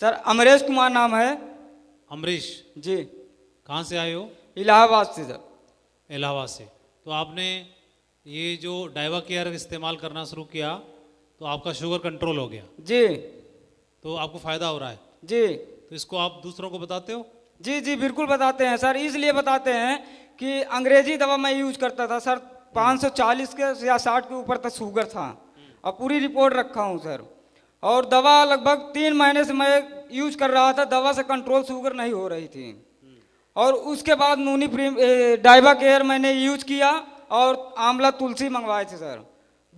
Sir Amresh Kumar नाम है। अमरीश जी। कहाँ से आए हो? इलाहाबाद से सर। इलाहाबाद से। तो आपने ये जो डाइवा केयर इस्तेमाल करना शुरू किया तो आपका शुगर कंट्रोल हो गया, जी तो आपको फ़ायदा हो रहा है, जी तो इसको आप दूसरों को बताते हो? जी जी बिल्कुल बताते हैं सर। इसलिए बताते हैं कि अंग्रेजी दवा मैं यूज करता था सर, 540 के या 60 के ऊपर तक शुगर था, और पूरी रिपोर्ट रखा हूँ सर। और दवा लगभग 3 महीने से मैं यूज कर रहा था, दवा से कंट्रोल शुगर नहीं हो रही थी। और उसके बाद नूनी डाइवा केयर मैंने यूज किया और आंवला तुलसी मंगवाए थे सर।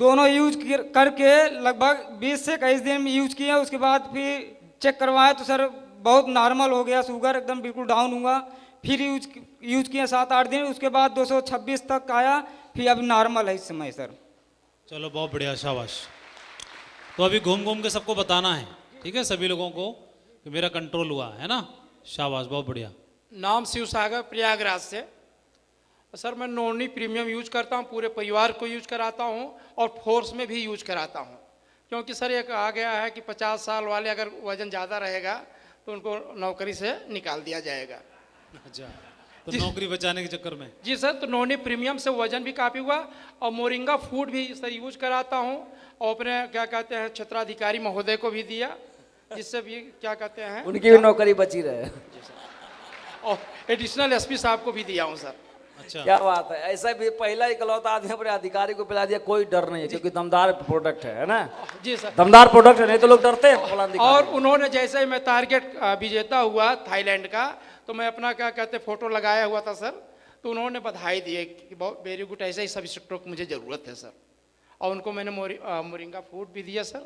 दोनों यूज करके लगभग 20 से 21 दिन में यूज किया। उसके बाद फिर चेक करवाया तो सर बहुत नॉर्मल हो गया, शुगर एकदम बिल्कुल डाउन हुआ। फिर यूज किया 7-8 दिन, उसके बाद 226 तक आया, फिर अभी नॉर्मल है इस समय सर। चलो बहुत बढ़िया, शाबाश। तो अभी घूम घूम के सबको बताना है, ठीक है, सभी लोगों को कि मेरा कंट्रोल हुआ है ना। शाबाश, बहुत बढ़िया। नाम शिव सागर, प्रयागराज से। सर मैं नोनी प्रीमियम यूज करता हूँ, पूरे परिवार को यूज कराता हूँ और फोर्स में भी यूज कराता हूँ। क्योंकि सर एक आ गया है कि 50 साल वाले अगर वजन ज़्यादा रहेगा तो उनको नौकरी से निकाल दिया जाएगा। अच्छा, तो नौकरी बचाने के चक्कर में? जी सर, तो नोनी प्रीमियम से वजन भी काफ़ी हुआ। और मोरिंगा फूड भी सर यूज कराता हूँ, और अपने क्या कहते हैं क्षेत्राधिकारी महोदय को भी दिया, जिससे भी क्या कहते हैं उनकी भी नौकरी बची रहे। और एडिशनल एसपी साहब को भी दिया हूँ सर। अच्छा, क्या बात है, ऐसा भी पहला इकलौता आदमी अपने अधिकारी को पिला दिया, कोई डर नहीं है, क्योंकि दमदार प्रोडक्ट है ना। जी सर, दमदार प्रोडक्ट है, नहीं तो लोग डरते हैं फलां अधिकारी। और उन्होंने जैसे ही मैं टारगेट विजेता हुआ थाईलैंड का, तो मैं अपना क्या कहते हैं फोटो लगाया हुआ था सर, तो उन्होंने बधाई दी कि बहुत वेरी गुड, ऐसे ही सब इंस्ट्रक्टरों को मुझे ज़रूरत है सर। और उनको मैंने मोरिंगा फूड भी दिया सर,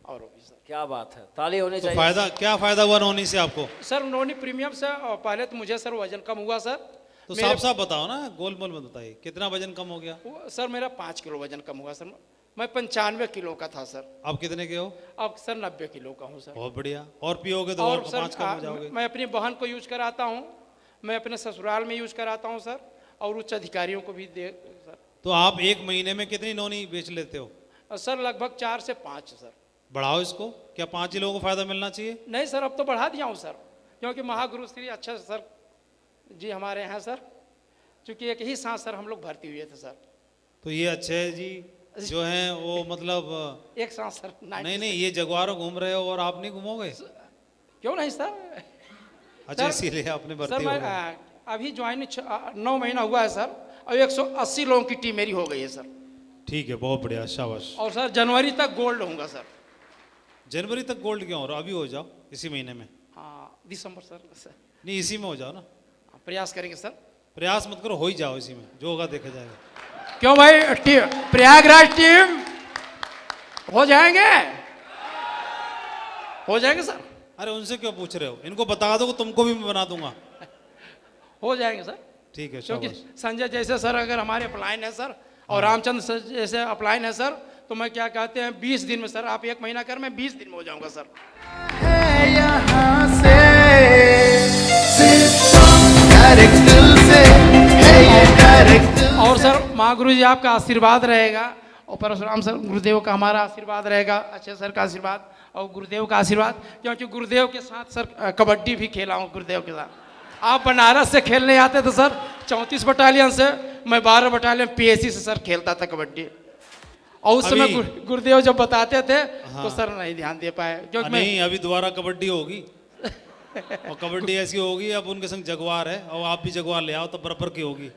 और वो भी सर। क्या बात है, ताली होनी तो चाहिए। फायदा क्या फायदा हुआ नौनी से आपको? सर नोनी प्रीमियम से पहले तो मुझे सर वजन कम हुआ सर। तो साफ साफ बताओ ना, गोल मोल मत बताइए, कितना वजन कम हो गया? सर मेरा 5 किलो वजन कम हुआ सर। मैं 95 किलो का था सर, आप कितने के हो? अब सर 90 किलो का हूँ सर। बहुत बढ़िया। और पियोगे तो और और सर 5 कम हो जाओगे। मैं अपनी बहन को यूज कराता हूँ, मैं अपने ससुराल में यूज कराता हूँ सर, और उच्च अधिकारियों को भी दे सर। तो आप एक महीने में कितनी नौनी बेच लेते हो? सर लगभग 4 से 5 सर। बढ़ाओ इसको, क्या 5 ही लोगों को फायदा मिलना चाहिए? नहीं सर, अब तो बढ़ा दिया हूँ सर, क्योंकि महागुरु श्री अच्छा सर जी हमारे यहाँ सर, चूँकि एक ही सांस सर हम लोग भर्ती हुए थे सर। तो ये अच्छे जी जो हैं वो मतलब एक सांस सर नहीं नहीं, ये जगुआरों घूम रहे हो और आप नहीं घूमोगे? क्यों नहीं सर। अच्छा, इसीलिए आपने सर भर्ती हो मैं गए। अभी ज्वाइन 9 महीना हुआ है सर, और 180 लोगों की टीम मेरी हो गई है सर। ठीक है, बहुत बढ़िया, शाबाश। और सर जनवरी तक गोल्ड होऊंगा सर। जनवरी तक गोल्ड क्यों हो रहा? अभी हो जाओ, इसी महीने में। हाँ दिसंबर सर नहीं, इसी में हो जाओ ना। प्रयास करेंगे सर। प्रयास मत करो, हो ही जाओ इसी में, जो होगा देखा जाएगा। क्यों भाई, प्रयागराज टीम हो जाएंगे, हो जाएंगे सर। अरे उनसे क्यों पूछ रहे हो, इनको बता दो, तुमको भी मैं बना दूंगा। हो जाएंगे सर, ठीक है, क्योंकि शाबाश। संजय जैसे सर अगर हमारे अपलाइन है सर, और रामचंद्र सर जैसे अपलाइन है सर, तो मैं क्या कहते हैं 20 दिन में सर, आप 1 महीना कर, मैं 20 दिन में हो जाऊंगा सर। और सर महागुरु जी आपका आशीर्वाद रहेगा, और परशुराम सर गुरुदेव का हमारा आशीर्वाद रहेगा, अच्छे सर का आशीर्वाद और गुरुदेव का आशीर्वाद, क्योंकि गुरुदेव के साथ सर कबड्डी भी खेला हूँ गुरुदेव के साथ। आप बनारस से खेलने आते थे सर 34 बटालियन से, मैं 12 बटालियन PSC से सर खेलता था कबड्डी। और उस समय गुरुदेव जब बताते थे तो सर नहीं ध्यान दे पाए, क्योंकि नहीं, अभी दोबारा कबड्डी होगी और कबड्डी ऐसी होगी, अब उनके संग जगवार है और आप भी जगवार ले आओ तो बराबर की होगी।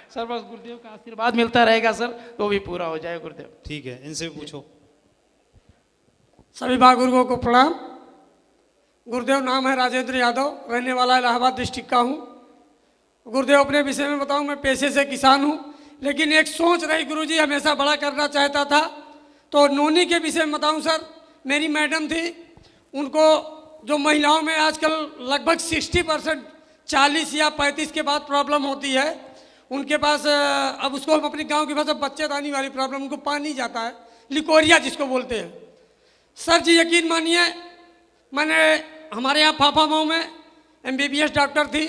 सर बस गुरुदेव का आशीर्वाद मिलता रहेगा सर, तो भी पूरा हो जाए गुरुदेव। ठीक है, इनसे भी पूछो। सभी महागुरुओं को प्रणाम। गुरुदेव नाम है राजेंद्र यादव, रहने वाला इलाहाबाद डिस्ट्रिक्ट का हूँ। गुरुदेव अपने विषय में बताऊँ, मैं पेशे से किसान हूँ, लेकिन एक सोच रही गुरुजी हमेशा बड़ा करना चाहता था। तो नोनी के विषय में बताऊँ सर, मेरी मैडम थी, उनको जो महिलाओं में आजकल लगभग 60% 40 या 35 के बाद प्रॉब्लम होती है, उनके पास अब उसको हम अपनी गांव की भाषा बच्चेदानी वाली प्रॉब्लम, उनको पानी जाता है, लिकोरिया जिसको बोलते हैं। सर जी यकीन मानिए, मैंने हमारे यहाँ फाफा मऊ में MBBS डॉक्टर थी,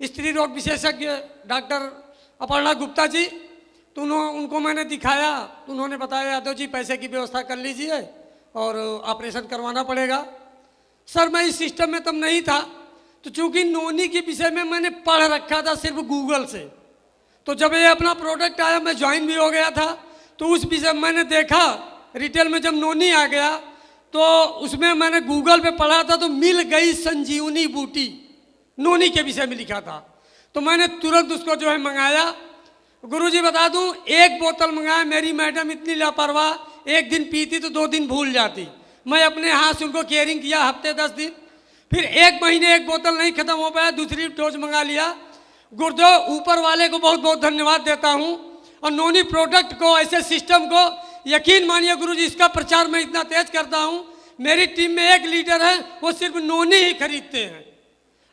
स्त्री रोग विशेषज्ञ डॉक्टर अपर्णा गुप्ता जी, तो उनको मैंने दिखाया, तो उन्होंने बताया यादव जी पैसे की व्यवस्था कर लीजिए और ऑपरेशन करवाना पड़ेगा। सर मैं इस सिस्टम में तब नहीं था, तो चूंकि नोनी के विषय में मैंने पढ़ रखा था सिर्फ गूगल से, तो जब ये अपना प्रोडक्ट आया मैं ज्वाइन भी हो गया था, तो उस विषय में मैंने देखा रिटेल में जब नोनी आ गया तो उसमें मैंने गूगल पे पढ़ा था, तो मिल गई संजीवनी बूटी नोनी के विषय में लिखा था, तो मैंने तुरंत उसको जो है मंगाया। गुरुजी बता दूं, एक बोतल मंगाया, मेरी मैडम इतनी लापरवाह, एक दिन पीती तो 2 दिन भूल जाती। मैं अपने हाथ से उनको केयरिंग किया हफ्ते 10 दिन, फिर 1 महीने एक बोतल नहीं खत्म हो पाया, दूसरी डोज मंगा लिया। गुरुदेव ऊपर वाले को बहुत बहुत धन्यवाद देता हूँ, और नोनी प्रोडक्ट को, ऐसे सिस्टम को यकीन मानिए गुरुजी, इसका प्रचार मैं इतना तेज करता हूँ, मेरी टीम में एक लीडर है वो सिर्फ नोनी ही खरीदते हैं,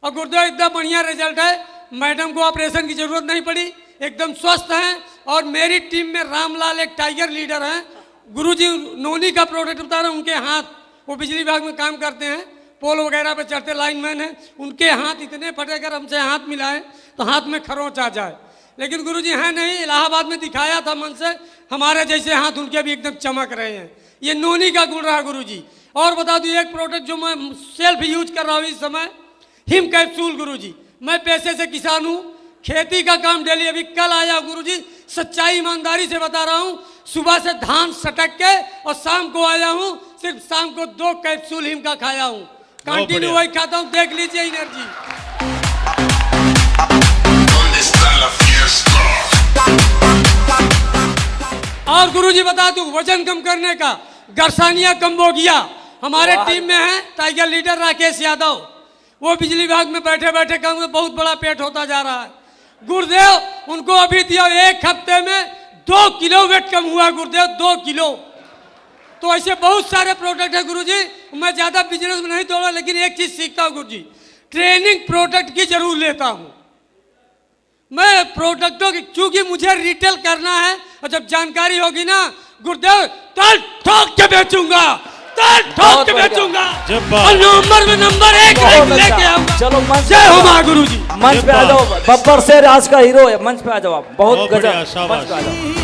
और गुरुदेव इतना बढ़िया रिजल्ट है। मैडम को ऑपरेशन की जरूरत नहीं पड़ी, एकदम स्वस्थ हैं। और मेरी टीम में रामलाल एक टाइगर लीडर हैं, गुरुजी नोनी का प्रोडक्ट बता रहे हैं, उनके हाथ, वो बिजली विभाग में काम करते हैं, पोल वगैरह पे चढ़ते लाइनमैन हैं, उनके हाथ इतने फटे, अगर हमसे हाथ मिलाएं तो हाथ में खरोंच आ जाए, लेकिन गुरुजी हैं नहीं, इलाहाबाद में दिखाया था मन से, हमारे जैसे हाथ उनके भी एकदम चमक रहे हैं। ये नोनी का गुण रहा गुरुजी। और बता दूं एक प्रोडक्ट जो मैं सेल्फ यूज कर रहा हूँ इस समय, हिम कैप्सूल। गुरुजी मैं पैसे से किसान हूँ, खेती का काम डेली, अभी कल आया गुरुजी, सच्चाई ईमानदारी से बता रहा हूँ, सुबह से धान सटक के और शाम को आया हूँ, सिर्फ शाम को 2 कैप्सूल हिम का खाया हूँ, कंटिन्यू वही खाता हूँ, देख लीजिए एनर्जी। और गुरुजी बता दूं, वजन कम करने का गरसानिया कंबोगिया हमारे टीम में है, टाइगर लीडर राकेश यादव, वो बिजली विभाग में बैठे बैठे काम में बहुत बड़ा पेट होता जा रहा है। गुरुदेव उनको अभी दिया, 1 हफ्ते में 2 किलो वेट कम हुआ गुरुदेव, 2 किलो। तो ऐसे बहुत सारे प्रोडक्ट है गुरुजी, मैं ज्यादा बिजनेस में नहीं दौड़ा, लेकिन एक चीज सीखता हूँ गुरुजी, ट्रेनिंग प्रोडक्ट की जरूर लेता हूँ मैं प्रोडक्टों की, क्योंकि मुझे रिटेल करना है, और जब जानकारी होगी ना गुरुदेव, तल ठोक के बेचूंगा, तल ठोक के बेचूंगा, और नवंबर में नंबर 1 रैंक लेके आऊंगा। चलो मंच जय हो मां गुरुजी। मंच पे आ जाओ, बब्बर शेर आज का हीरो है, मंच पे आ जाओ आप, बहुत गजब, मंच पे आ जाओ।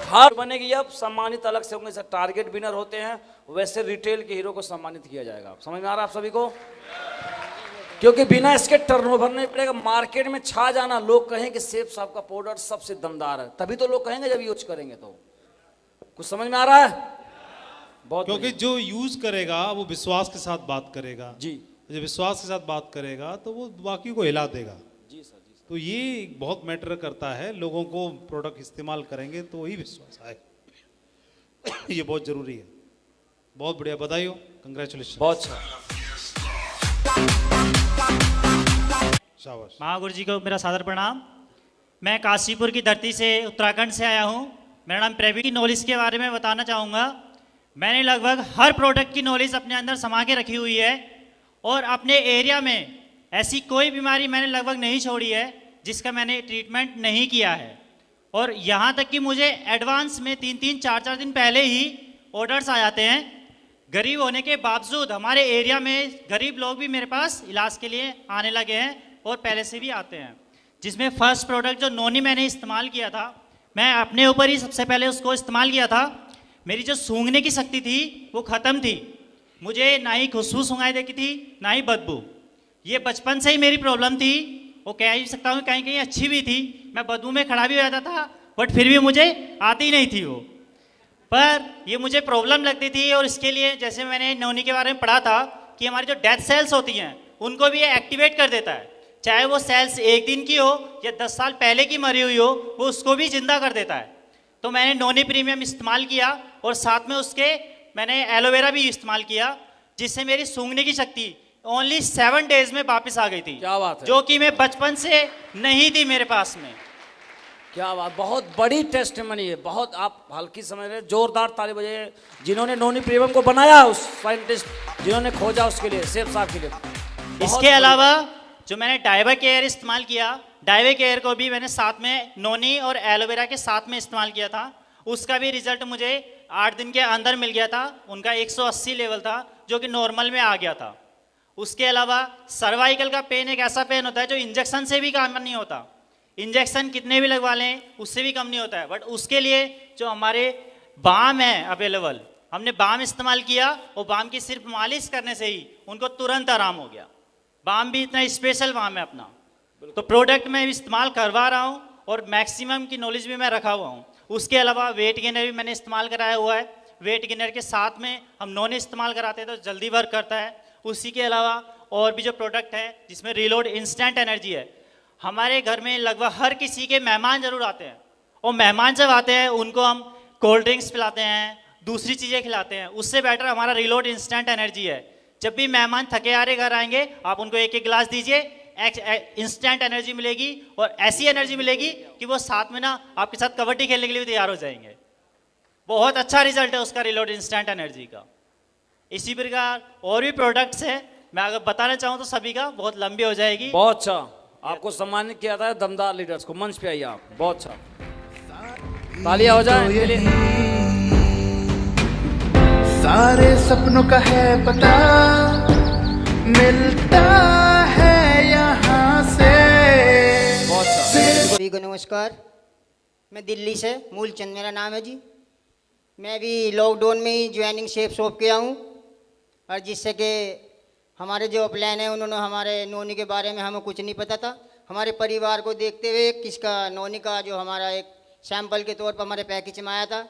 हार बनेगी अब, सम्मानित अलग से होंगे, टारगेट विनर होते हैं वैसे रिटेल के हीरो को सम्मानित किया जाएगा। समझ में आ रहा है आप सभी को? क्योंकि बिना इसके टर्नओवर नहीं पड़ेगा, मार्केट में छा जाना, लोग कहें कि सेठ साहब का प्रोडक्ट सबसे दमदार है, तभी तो लोग कहेंगे जब यूज करेंगे। तो कुछ समझ में आ रहा है? बहुत, क्योंकि जो यूज करेगा वो विश्वास के साथ बात करेगा जी, जब विश्वास के साथ बात करेगा तो वो बाकी को हिला देगा। जी सर, जी सर। तो ये बहुत मैटर करता है, लोगों को प्रोडक्ट इस्तेमाल करेंगे तो वही विश्वास आएगा। ये बहुत जरूरी है। बहुत बढ़िया, बधाई हो, कंग्रेचुलेशन, बहुत अच्छा। शाबाश। महागुरु जी को मेरा सादर प्रणाम। मैं काशीपुर की धरती से, उत्तराखंड से आया हूँ। मेरा नाम प्रवीण। की नॉलेज के बारे में बताना चाहूँगा। मैंने लगभग हर प्रोडक्ट की नॉलेज अपने अंदर समा के रखी हुई है, और अपने एरिया में ऐसी कोई बीमारी मैंने लगभग नहीं छोड़ी है जिसका मैंने ट्रीटमेंट नहीं किया है। और यहाँ तक कि मुझे एडवांस में 3-3, 4-4 दिन पहले ही ऑर्डर्स आ जाते हैं। गरीब होने के बावजूद हमारे एरिया में गरीब लोग भी मेरे पास इलाज के लिए आने लगे हैं, और पहले से भी आते हैं। जिसमें फर्स्ट प्रोडक्ट जो नोनी मैंने इस्तेमाल किया था, मैं अपने ऊपर ही सबसे पहले उसको इस्तेमाल किया था। मेरी जो सूंघने की शक्ति थी वो ख़त्म थी, मुझे ना ही खुशबू सूंघाई देती थी ना ही बदबू। ये बचपन से ही मेरी प्रॉब्लम थी, वो कह ही सकता हूँ कहीं कहीं अच्छी भी थी। मैं बदबू में खड़ा भी हो जाता था, बट फिर भी मुझे आती नहीं थी वो, पर ये मुझे प्रॉब्लम लगती थी। और इसके लिए जैसे मैंने नोनी के बारे में पढ़ा था कि हमारी जो डेथ सेल्स होती हैं उनको भी ये एक्टिवेट कर देता है, चाहे वो सेल्स 1 दिन की हो या 10 साल पहले की मरी हुई हो, वो उसको भी जिंदा कर देता है। तो मैंने नोनी प्रीमियम इस्तेमाल किया, और साथ में उसके मैंने एलोवेरा भी इस्तेमाल किया, जिससे मेरी सूंघने की शक्ति ओनली 7 डेज में वापस आ गई थी। क्या बात है, जो कि मैं बचपन से नहीं थी मेरे पास में। क्या बात, बहुत बड़ी टेस्टिमनी है, बहुत आप हल्की समझ रहे, जोरदार ताली बजाइए जिन्होंने नोनी प्रीमियम को बनाया, उस साइंटिस्ट जिन्होंने खोजा उसके लिए, सेफ साहब के लिए। इसके अलावा जो मैंने डायबा केयर इस्तेमाल किया, डाइवे केयर को भी मैंने साथ में नोनी और एलोवेरा के साथ में इस्तेमाल किया था। उसका भी रिजल्ट मुझे 8 दिन के अंदर मिल गया था। उनका 180 लेवल था जो कि नॉर्मल में आ गया था। उसके अलावा सर्वाइकल का पेन एक ऐसा पेन होता है जो इंजेक्शन से भी काम नहीं होता। इंजेक्शन कितने भी लगवा लें उससे भी कम नहीं होता है, बट उसके लिए जो हमारे बाम है अवेलेबल, हमने बाम इस्तेमाल किया और बाम की सिर्फ मालिश करने से ही उनको तुरंत आराम हो गया। बाम भी इतना स्पेशल बाम है अपना। तो प्रोडक्ट मैं इस्तेमाल करवा रहा हूँ और मैक्सिमम की नॉलेज भी मैं रखा हुआ हूँ। उसके अलावा वेट गेनर भी मैंने इस्तेमाल कराया हुआ है। वेट गेनर के साथ में हम नॉन इस्तेमाल कराते हैं तो जल्दी वर्क करता है। उसी के अलावा और भी जो प्रोडक्ट है जिसमें रिलोड इंस्टेंट एनर्जी है। हमारे घर में लगभग हर किसी के मेहमान जरूर आते हैं और मेहमान जब आते हैं उनको हम कोल्ड ड्रिंक्स पिलाते हैं, दूसरी चीज़ें खिलाते हैं। उससे बेटर हमारा रिलोड इंस्टेंट एनर्जी है। जब भी मेहमान थके हारे घर आएंगे आप उनको एक एक गिलास दीजिए, इंस्टेंट एनर्जी मिलेगी और ऐसी एनर्जी मिलेगी कि वो साथ में ना आपके साथ कबड्डी खेलने के लिए भी तैयार हो जाएंगे। बहुत अच्छा रिजल्ट है उसका रिलोड इंस्टेंट एनर्जी का। इसी प्रकार और भी प्रोडक्ट्स है, मैं अगर बताना चाहूँ तो सभी का बहुत लंबी हो जाएगी। बहुत अच्छा, आपको सम्मानित किया था दमदार लीडर्स को। मंच पे आइए आप। बहुत अच्छा, तालियां हो जाए इनके लिए। सारे सपनों का है पता, मिलता है यहाँ से। बहुत अच्छा। सभी को नमस्कार। मैं दिल्ली से, मूलचंद मेरा नाम है जी। मैं भी लॉकडाउन में ही ज्वाइनिंग शेप शॉप किया हूँ और जिससे कि हमारे जो प्लान है उन्होंने हमारे नोनी के बारे में हमें कुछ नहीं पता था। हमारे परिवार को देखते हुए किसका नोनी का जो हमारा एक सैंपल के तौर पर हमारे पैकेज में आया था।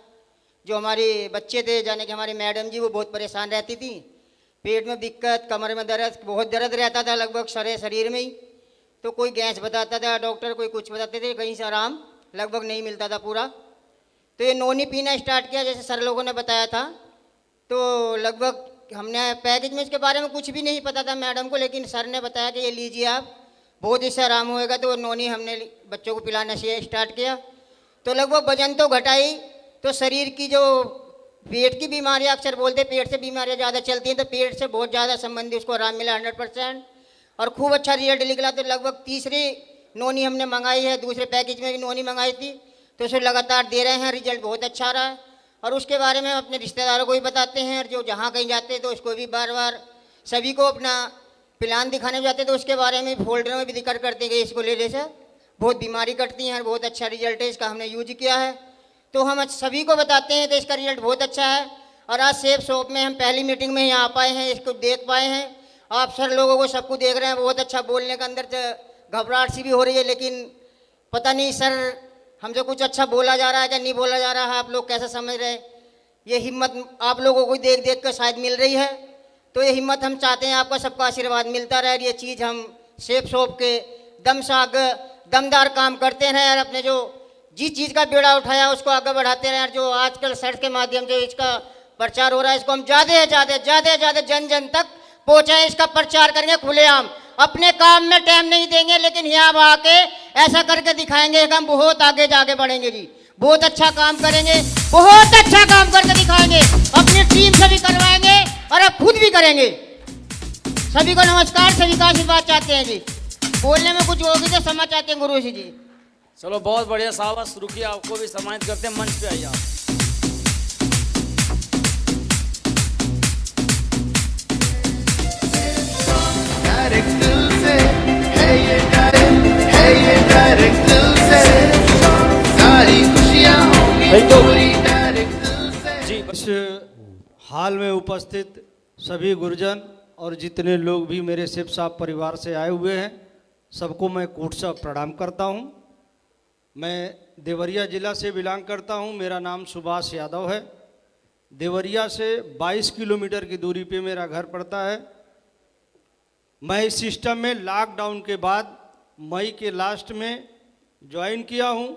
जो हमारे बच्चे थे जाने कि हमारी मैडम जी वो बहुत परेशान रहती थी, पेट में दिक्कत, कमर में दर्द, बहुत दर्द रहता था लगभग सारे शरीर में ही। तो कोई गैस बताता था डॉक्टर, कोई कुछ बताते थे, कहीं से आराम लगभग नहीं मिलता था पूरा। तो ये नोनी पीना स्टार्ट किया जैसे सर लोगों ने बताया था। तो लगभग हमने पैकेज में इसके बारे में कुछ भी नहीं पता था मैडम को, लेकिन सर ने बताया कि ये लीजिए आप, बहुत इससे आराम होएगा। तो नोनी हमने बच्चों को पिलाना से स्टार्ट किया। तो लगभग वजन तो घटाई, तो शरीर की जो पेट की बीमारियां अक्सर बोलते पेट से बीमारियां ज़्यादा चलती हैं, तो पेट से बहुत ज़्यादा संबंधी उसको आराम मिला 100% और खूब अच्छा रिजल्ट निकला। तो लगभग तीसरी नोनी हमने मंगाई है, दूसरे पैकेज में भी नोनी मंगाई थी, तो उसे लगातार दे रहे हैं, रिजल्ट बहुत अच्छा रहा है। और उसके बारे में अपने रिश्तेदारों को भी बताते हैं और जो जहाँ कहीं जाते हैं तो उसको भी बार बार सभी को अपना प्लान दिखाने जाते हैं तो उसके बारे में फोल्डर में भी जिक्र करते हैं कि इसको ले से बहुत बीमारी कटती है और बहुत अच्छा रिजल्ट है इसका, हमने यूज किया है। तो हम सभी को बताते हैं तो इसका रिजल्ट बहुत अच्छा है। और आज सेफ शॉप में हम पहली मीटिंग में यहाँ पाए हैं, इसको देख पाए हैं। आप सर लोगों को सबको देख रहे हैं, बहुत अच्छा बोलने के अंदर घबराहट सी भी हो रही है, लेकिन पता नहीं सर हमसे कुछ अच्छा बोला जा रहा है या नहीं बोला जा रहा है, आप लोग कैसे समझ रहे हैं। ये हिम्मत आप लोगों को देख देख कर शायद मिल रही है, तो ये हिम्मत हम चाहते हैं आपका सबका आशीर्वाद मिलता रहे। ये चीज़ हम सेफ शॉप के दम से आगे दमदार काम करते रहें और अपने जो जिस चीज़ का बेड़ा उठाया उसको आगे बढ़ाते रहें। और जो आजकल सड़क के माध्यम से इसका प्रचार हो रहा है, इसको हम ज़्यादा जन जन तक पहुँचाएँ, इसका प्रचार करेंगे खुलेआम। अपने काम में टाइम नहीं देंगे, लेकिन यहाँ आके ऐसा करके दिखाएंगे कि हम बहुत आगे बढ़ेंगे जी, बहुत अच्छा काम करेंगे, बहुत अच्छा काम करके दिखाएंगे, अपनी टीम से भी करवाएंगे और अब खुद भी करेंगे। सभी को नमस्कार, सभी का आशीर्वाद चाहते हैं जी। बोलने में कुछ होगी तो क्षमा चाहते हैं गुरु जी। चलो बहुत बढ़िया साहब, रुकिए, आपको भी सम्मानित करते हैं, मंच पे आइए आप। डायरेक्ट दिल से है ये डायरेक्ट दिल से सारी खुशियां होंगी पूरी डायरेक्ट दिल से। जी इस हाल में उपस्थित सभी गुरुजन और जितने लोग भी मेरे शिव साहब परिवार से आए हुए हैं, सबको मैं कोट से प्रणाम करता हूं। मैं देवरिया ज़िला से बिलोंग करता हूं। मेरा नाम सुभाष यादव है। देवरिया से 22 किलोमीटर की दूरी पे मेरा घर पड़ता है। मैं इस सिस्टम में लॉकडाउन के बाद मई के लास्ट में ज्वाइन किया हूं।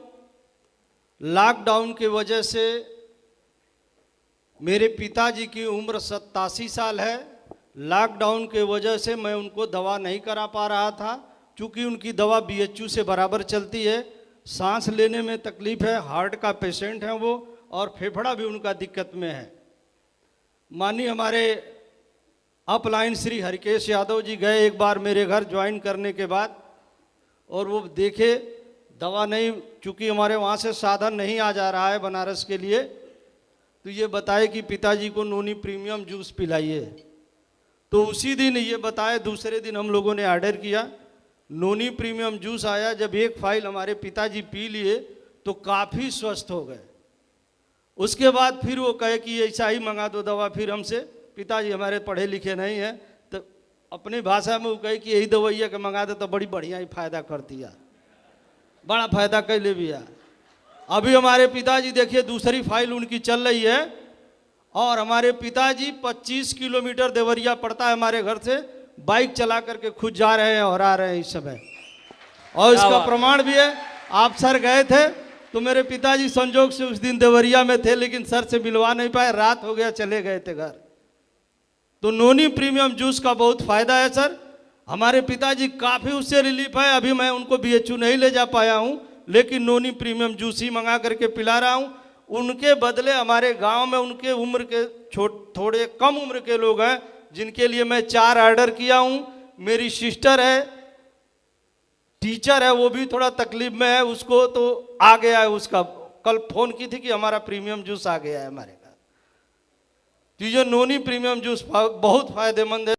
लॉकडाउन की वजह से मेरे पिताजी की उम्र 87 साल है। लॉकडाउन के वजह से मैं उनको दवा नहीं करा पा रहा था, क्योंकि उनकी दवा BHU से बराबर चलती है। सांस लेने में तकलीफ़ है, हार्ट का पेशेंट है वो, और फेफड़ा भी उनका दिक्कत में है। माननीय हमारे अपलाइन श्री हरिकेश यादव जी गए एक बार मेरे घर ज्वाइन करने के बाद, और वो देखे दवा नहीं, चूँकि हमारे वहाँ से साधन नहीं आ जा रहा है बनारस के लिए, तो ये बताए कि पिताजी को नोनी प्रीमियम जूस पिलाइए। तो उसी दिन ये बताए, दूसरे दिन हम लोगों ने ऑर्डर किया, नोनी प्रीमियम जूस आया। जब एक फाइल हमारे पिताजी पी लिए तो काफ़ी स्वस्थ हो गए। उसके बाद फिर वो कहे कि ऐसा ही मंगा दो दवा। फिर हमसे, पिताजी हमारे पढ़े लिखे नहीं हैं, तो अपनी भाषा में वो कहे कि यही दवाइया के मंगा दे तो बड़ी बढ़िया ही फायदा कर दिया, बड़ा फायदा कर ले भैया। अभी हमारे पिताजी देखिए दूसरी फाइल उनकी चल रही है, और हमारे पिताजी 25 किलोमीटर देवरिया पड़ता है हमारे घर से, बाइक चला करके खुद जा रहे हैं और आ रहे हैं इस समय। और इसका प्रमाण भी है, आप सर गए थे तो मेरे पिताजी संजोग से उस दिन देवरिया में थे, लेकिन सर से मिलवा नहीं पाए, रात हो गया, चले गए थे घर। तो नोनी प्रीमियम जूस का बहुत फायदा है सर। हमारे पिताजी काफ़ी उससे रिलीफ है। अभी मैं उनको BHU नहीं ले जा पाया हूँ, लेकिन नोनी प्रीमियम जूस ही मंगा करके पिला रहा हूँ। उनके बदले हमारे गांव में उनके उम्र के थोड़े कम उम्र के लोग हैं जिनके लिए मैं 4 ऑर्डर किया हूँ। मेरी सिस्टर है, टीचर है, वो भी थोड़ा तकलीफ में है, उसको तो आ गया है, उसका कल फोन की थी कि हमारा प्रीमियम जूस आ गया है हमारे घर। तो ये नोनी प्रीमियम जूस बहुत फायदेमंद है।